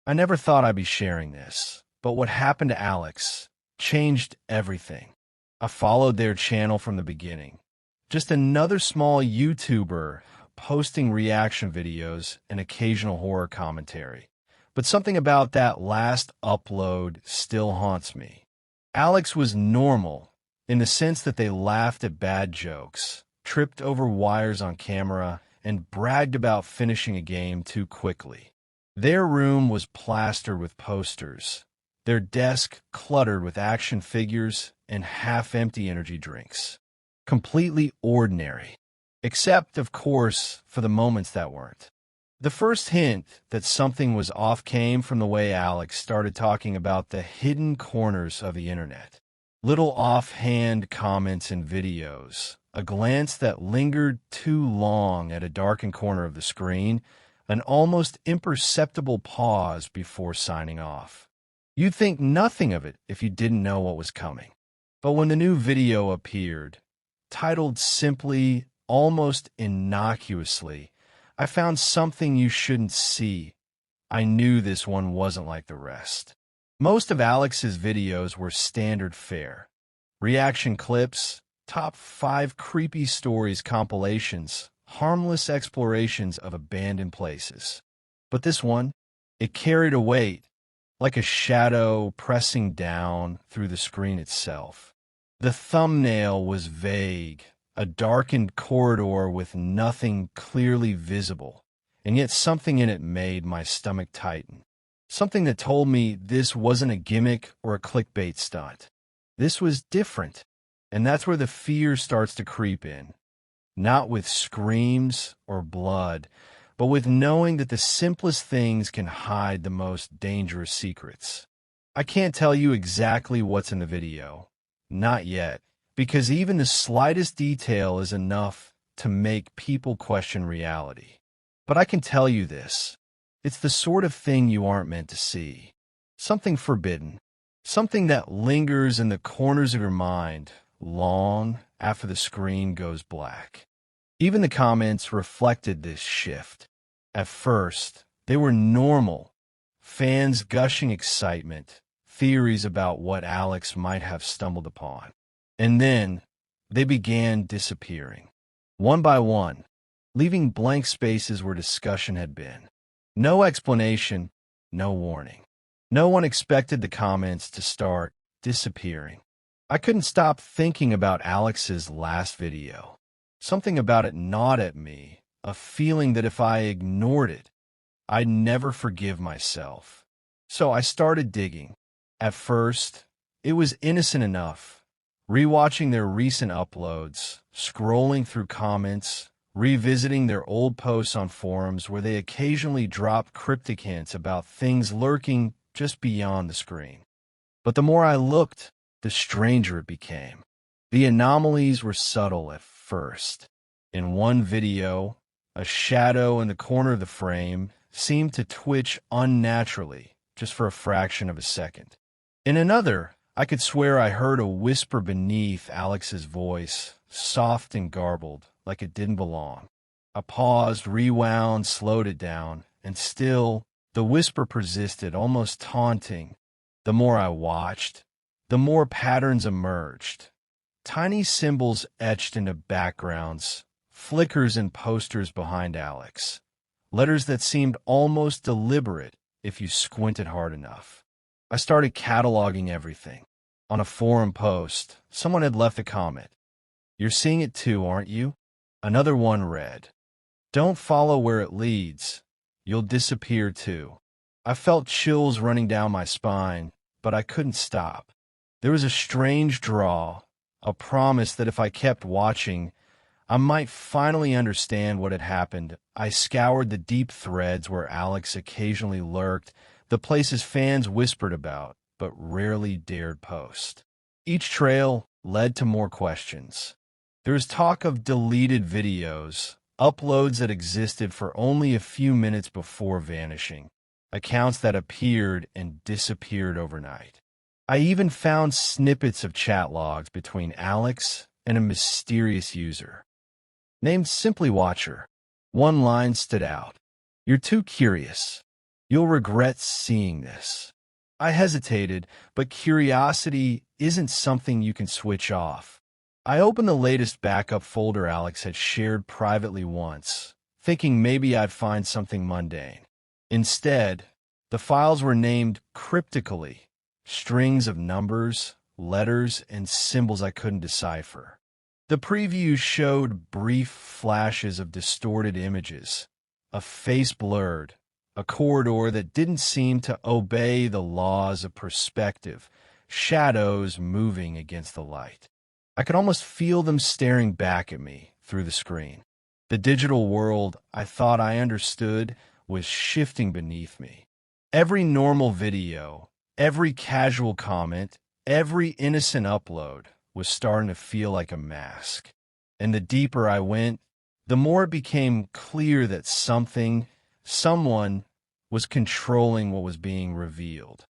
I never thought I'd be sharing this, but what happened to Alex changed everything. I followed their channel from the beginning. Just another small YouTuber posting reaction videos and occasional horror commentary. But something about that last upload still haunts me. Alex was normal in the sense that they laughed at bad jokes, tripped over wires on camera, and bragged about finishing a game too quickly. Their room was plastered with posters, their desk cluttered with action figures and half-empty energy drinks. Completely ordinary, except, of course, for the moments that weren't. The first hint that something was off came from the way Alex started talking about the hidden corners of the internet. Little offhand comments and videos, a glance that lingered too long at a darkened corner of the screen, an almost imperceptible pause before signing off. You'd think nothing of it if you didn't know what was coming. But when the new video appeared, titled simply, almost innocuously, I found something you shouldn't see. I knew this one wasn't like the rest. Most of Alex's videos were standard fare. Reaction clips, top 5 creepy stories compilations, harmless explorations of abandoned places. But this one, it carried a weight, like a shadow pressing down through the screen itself. The thumbnail was vague, a darkened corridor with nothing clearly visible, and yet something in it made my stomach tighten. Something that told me this wasn't a gimmick or a clickbait stunt. This was different, and that's where the fear starts to creep in. Not with screams or blood, but with knowing that the simplest things can hide the most dangerous secrets. I can't tell you exactly what's in the video. Not yet. Because even the slightest detail is enough to make people question reality. But I can tell you this. It's the sort of thing you aren't meant to see. Something forbidden. Something that lingers in the corners of your mind long after the screen goes black. Even the comments reflected this shift. At first, they were normal. Fans gushing excitement, theories about what Alex might have stumbled upon. And then they began disappearing, one by one, leaving blank spaces where discussion had been. No explanation, no warning. No one expected the comments to start disappearing. I couldn't stop thinking about Alex's last video. Something about it gnawed at me, a feeling that if I ignored it, I'd never forgive myself. So I started digging. At first, it was innocent enough. Rewatching their recent uploads, scrolling through comments, revisiting their old posts on forums where they occasionally drop cryptic hints about things lurking just beyond the screen. But the more I looked, the stranger it became. The anomalies were subtle at first. In one video, a shadow in the corner of the frame seemed to twitch unnaturally, just for a fraction of a second. In another, I could swear I heard a whisper beneath Alex's voice, soft and garbled, like it didn't belong. I paused, rewound, slowed it down, and still, the whisper persisted, almost taunting. The more I watched, the more patterns emerged. Tiny symbols etched into backgrounds, flickers and posters behind Alex. Letters that seemed almost deliberate if you squinted hard enough. I started cataloging everything. On a forum post, someone had left a comment. "You're seeing it too, aren't you?" Another one read, "Don't follow where it leads. You'll disappear too." I felt chills running down my spine, but I couldn't stop. There was a strange draw, a promise that if I kept watching, I might finally understand what had happened. I scoured the deep threads where Alex occasionally lurked, the places fans whispered about, but rarely dared post. Each trail led to more questions. There was talk of deleted videos, uploads that existed for only a few minutes before vanishing, accounts that appeared and disappeared overnight. I even found snippets of chat logs between Alex and a mysterious user named Simply Watcher. One line stood out. "You're too curious. You'll regret seeing this. I hesitated, but curiosity isn't something you can switch off. I opened the latest backup folder Alex had shared privately once, thinking maybe I'd find something mundane. Instead, the files were named cryptically, strings of numbers, letters, and symbols I couldn't decipher. The preview showed brief flashes of distorted images, a face blurred, a corridor that didn't seem to obey the laws of perspective, shadows moving against the light. I could almost feel them staring back at me through the screen. The digital world I thought I understood was shifting beneath me. Every normal video, every casual comment, every innocent upload was starting to feel like a mask. And the deeper I went, the more it became clear that someone was controlling what was being revealed.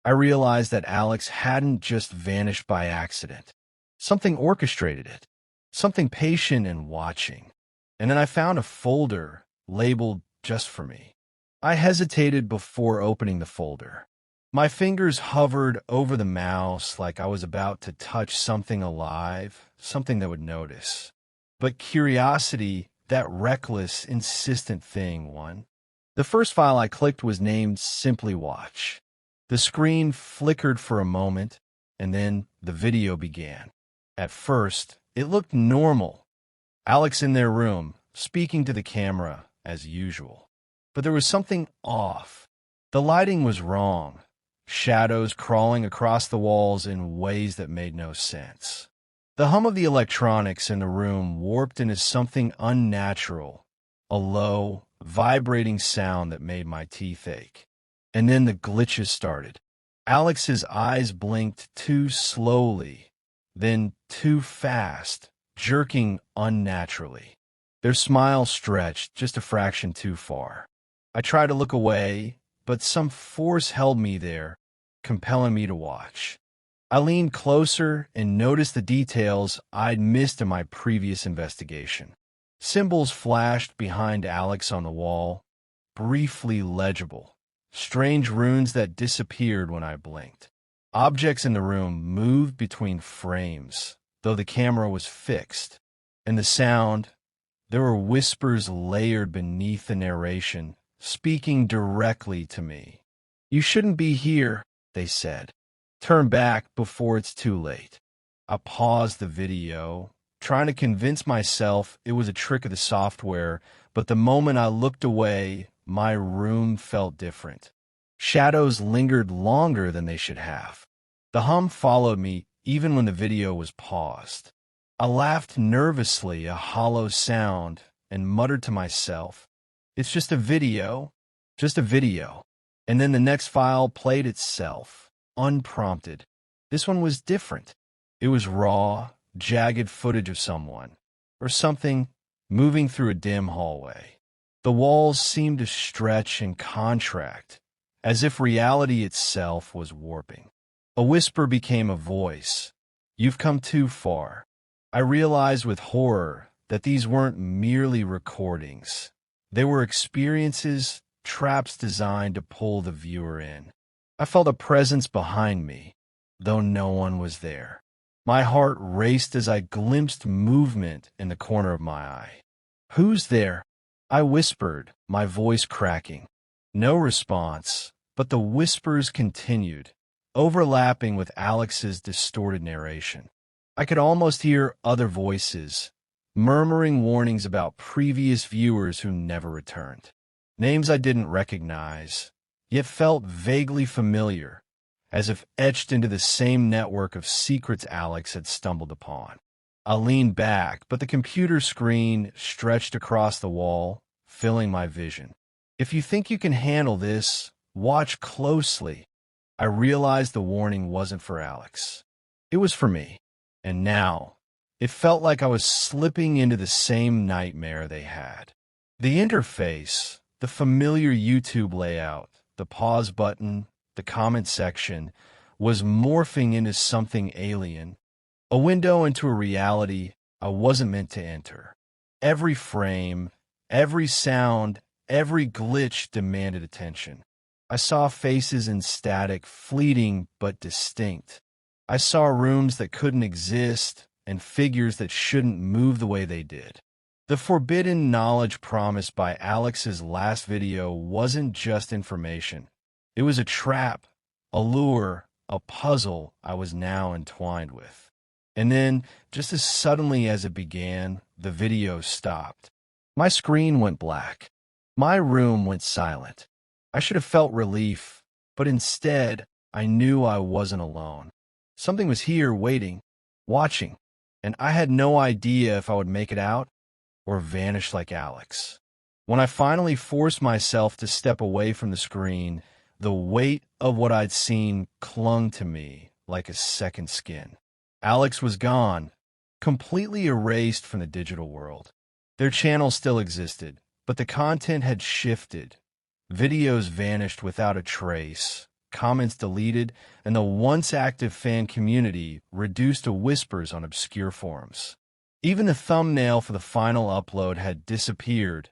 I realized that Alex hadn't just vanished by accident. Something orchestrated it, something patient and watching. And then I found a folder labeled just for me. I hesitated before opening the folder. My fingers hovered over the mouse like I was about to touch something alive, something that would notice. But curiosity, that reckless, insistent thing, won. The first file I clicked was named Simply Watch. The screen flickered for a moment, and then the video began. At first, it looked normal. Alex in their room, speaking to the camera, as usual. But there was something off. The lighting was wrong. Shadows crawling across the walls in ways that made no sense. The hum of the electronics in the room warped into something unnatural, a low, vibrating sound that made my teeth ache. And then the glitches started. Alex's eyes blinked too slowly, then too fast, jerking unnaturally. Their smile stretched just a fraction too far. I tried to look away, but some force held me there, compelling me to watch. I leaned closer and noticed the details I'd missed in my previous investigation. Symbols flashed behind Alex on the wall, briefly legible, strange runes that disappeared when I blinked. Objects in the room moved between frames, though the camera was fixed. And the sound, there were whispers layered beneath the narration, speaking directly to me. "You shouldn't be here," they said. "Turn back before it's too late." I paused the video, trying to convince myself it was a trick of the software, but the moment I looked away, my room felt different. Shadows lingered longer than they should have. The hum followed me even when the video was paused. I laughed nervously, a hollow sound, and muttered to myself, "It's just a video, just a video." And then the next file played itself, unprompted. This one was different. It was raw, jagged footage of someone, or something, moving through a dim hallway. The walls seemed to stretch and contract, as if reality itself was warping. A whisper became a voice. "You've come too far." I realized with horror that these weren't merely recordings. They were experiences, traps designed to pull the viewer in. I felt a presence behind me, though no one was there. My heart raced as I glimpsed movement in the corner of my eye. "Who's there?" I whispered, my voice cracking. No response, but the whispers continued, overlapping with Alex's distorted narration. I could almost hear other voices, murmuring warnings about previous viewers who never returned. Names I didn't recognize, yet felt vaguely familiar, as if etched into the same network of secrets Alex had stumbled upon. I leaned back, but the computer screen stretched across the wall, filling my vision. "If you think you can handle this, watch closely." I realized the warning wasn't for Alex. It was for me. And now, it felt like I was slipping into the same nightmare they had. The interface, the familiar YouTube layout, the pause button, the comment section, was morphing into something alien, a window into a reality I wasn't meant to enter. Every frame, every sound, every glitch demanded attention. I saw faces in static, fleeting but distinct. I saw rooms that couldn't exist and figures that shouldn't move the way they did. The forbidden knowledge promised by Alex's last video wasn't just information. It was a trap, a lure, a puzzle I was now entwined with. And then, just as suddenly as it began, the video stopped. My screen went black. My room went silent. I should have felt relief, but instead, I knew I wasn't alone. Something was here waiting, watching, and I had no idea if I would make it out or vanish like Alex. When I finally forced myself to step away from the screen, the weight of what I'd seen clung to me like a second skin. Alex was gone, completely erased from the digital world. Their channel still existed, but the content had shifted. Videos vanished without a trace, comments deleted, and the once active fan community reduced to whispers on obscure forums. Even the thumbnail for the final upload had disappeared,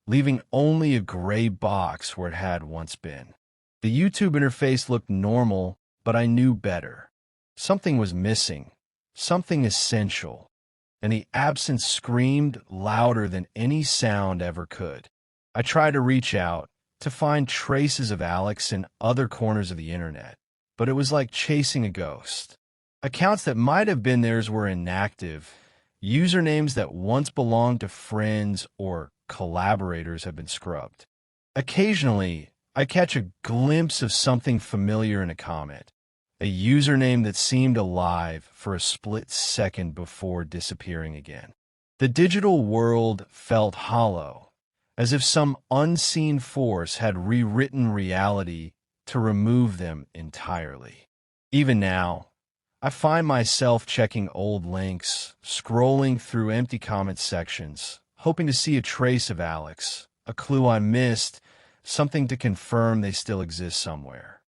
leaving only a gray box where it had once been. The YouTube interface looked normal, but I knew better. Something was missing, something essential, and the absence screamed louder than any sound ever could. I tried to reach out, to find traces of Alex in other corners of the internet, but it was like chasing a ghost. Accounts that might have been theirs were inactive. Usernames that once belonged to friends or collaborators have been scrubbed. Occasionally, I catch a glimpse of something familiar in a comment, a username that seemed alive for a split second before disappearing again. The digital world felt hollow, as if some unseen force had rewritten reality to remove them entirely. Even now, I find myself checking old links, scrolling through empty comment sections, hoping to see a trace of Alex, a clue I missed, something to confirm they still exist somewhere.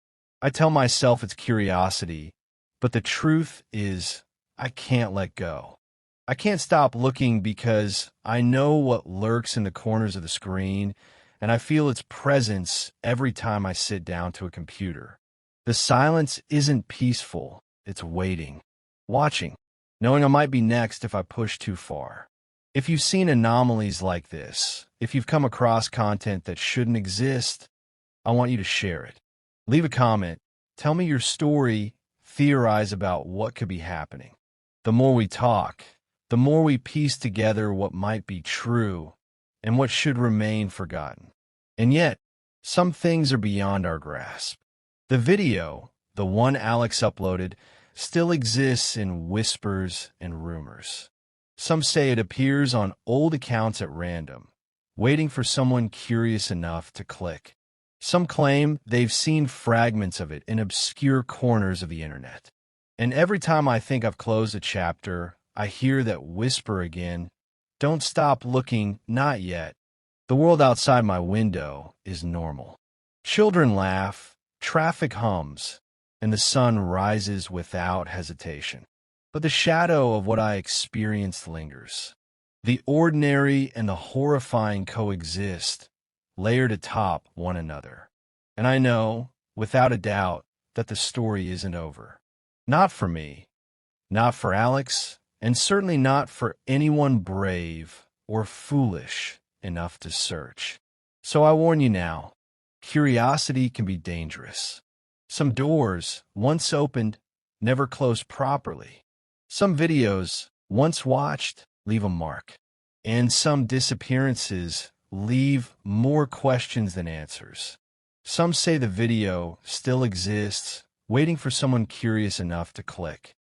I tell myself it's curiosity, but the truth is I can't let go. I can't stop looking because I know what lurks in the corners of the screen, and I feel its presence every time I sit down to a computer. The silence isn't peaceful. It's waiting, watching, knowing I might be next if I push too far. If you've seen anomalies like this, if you've come across content that shouldn't exist, I want you to share it. Leave a comment, tell me your story, theorize about what could be happening. The more we talk, the more we piece together what might be true and what should remain forgotten. And yet, some things are beyond our grasp. The video, the one Alex uploaded, still exists in whispers and rumors. Some say it appears on old accounts at random, waiting for someone curious enough to click. Some claim they've seen fragments of it in obscure corners of the internet. And every time I think I've closed a chapter, I hear that whisper again, "Don't stop looking, not yet." The world outside my window is normal. Children laugh, traffic hums, and the sun rises without hesitation. But the shadow of what I experienced lingers. The ordinary and the horrifying coexist, layered atop one another. And I know, without a doubt, that the story isn't over. Not for me, not for Alex, and certainly not for anyone brave or foolish enough to search. So I warn you now, curiosity can be dangerous. Some doors, once opened, never closed properly. Some videos, once watched, leave a mark. And some disappearances leave more questions than answers. Some say the video still exists, waiting for someone curious enough to click.